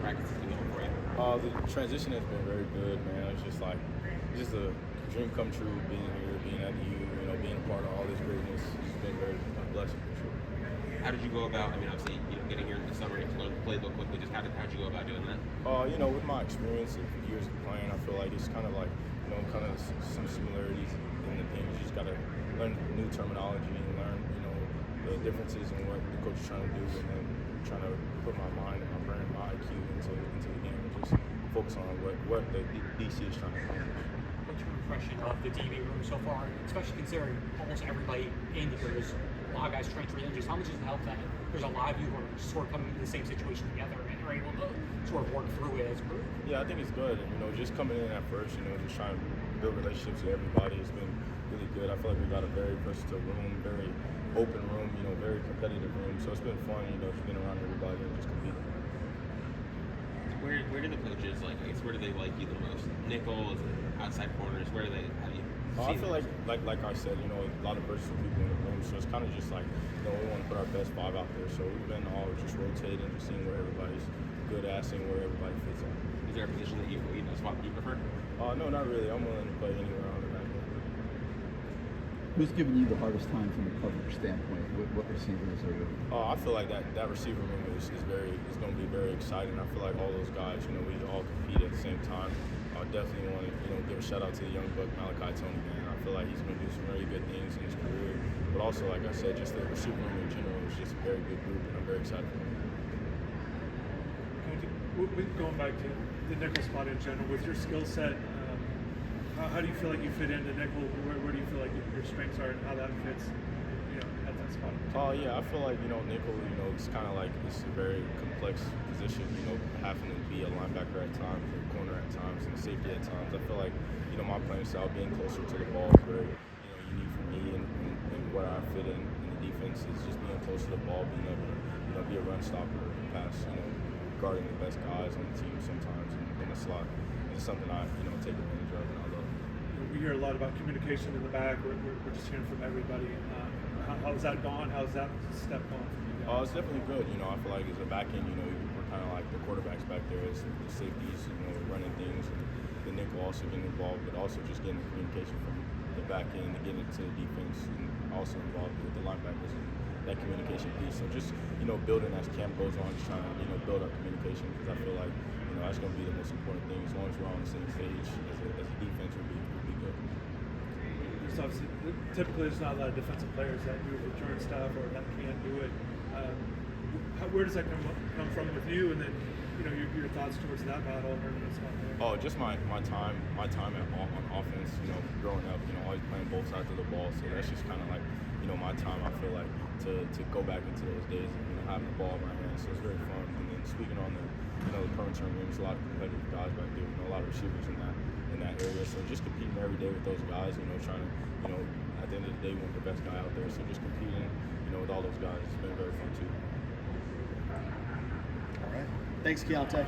practice has been going for you? The transition has been very good, man. It's just a dream come true being here, being at the U, being a part of all this greatness. It's been very a blessing for sure. How did you go about, obviously, getting here in the summer, you have to learn the playbook quickly. Just how did you go about doing that? With my experience of years of playing, I feel like it's kind of like, kind of some similarities in the things. You just got to learn new terminology and learn, the differences in what the coach is trying to do, and then trying to put my mind and my brain, my IQ into the game, and just focus on what the DC is trying to accomplish. What's your impression of the DB room so far, especially considering almost everybody in here is a lot of guys transferring in? Just how much does it help that there's a lot of you who are sort of coming into the same situation together and are able to sort of work through it as a group? Yeah, I think it's good. Just coming in at first, just trying to build relationships with everybody has been really good. I feel like we got a very versatile room, very open room, very competitive room. So it's been fun, just being around everybody and just competing. Where do the coaches where do they like you the most? Nickel, is it outside corners? Where do they have you? I feel like I said, a lot of versatile people in the room. So it's kind of just like, we want to put our best five out there. So we've been all just rotating, just seeing where everybody's good at, seeing where everybody fits in. Is there a position that you spot you prefer? No, not really. I'm willing to play anywhere on the back end. Who's giving you the hardest time from a coverage standpoint? What receivers are you? I feel like that receiver room is going to be very exciting. I feel like all those guys, we all compete at the same time. I definitely want to, give a shout out to the young buck Malachi Tony, man. I feel like he's going to do some really good things in his career. But also, like I said, just the receiver room in general is just a very good group, and I'm very excited for him. Going back to the nickel spot in general, with your skill set, how do you feel like you fit into nickel? Where do you feel like your strengths are and how that fits, at that spot? Yeah, I feel like, nickel, it's kind of like it's a very complex position, having to be a linebacker at times, or a corner at times, and a safety at times. I feel like, my playing style, being closer to the ball is very, unique for me, and where I fit in the defense is just being close to the ball, being able to, be a run stopper, pass, guarding the best guys on the team sometimes in the slot. It's something I, take advantage of and I love. We hear a lot about communication in the back. We're just hearing from everybody. How's that gone? How's that step gone for you guys? It's definitely good. I feel like as a back end, we're kind of like the quarterbacks back there as the safeties, running things. And the nickel also getting involved, but also just getting the communication from the back end and getting it to the defense, and also involved with the linebackers and that communication piece. So just, building as camp goes on, just trying to, build our communication, because I feel like, that's going to be the most important thing. As long as we're on the same page as a defense, we'll be good. So obviously, typically there's not a lot of defensive players that do return stuff or that can do it. Where does that come from with you, and then your thoughts towards that battle? Just my time on offense. Growing up, always playing both sides of the ball. So that's just kind of like, my time. I feel like to go back into those days of having the ball in my hands. So it's very fun. And then speaking on the perimeter rings, a lot of competitive guys back there. A lot of receivers in that area. So just competing every day with those guys. Trying to at the end of the day, want the best guy out there. So just competing, with all those guys, it's been very fun too. All right. Thanks, Keionte.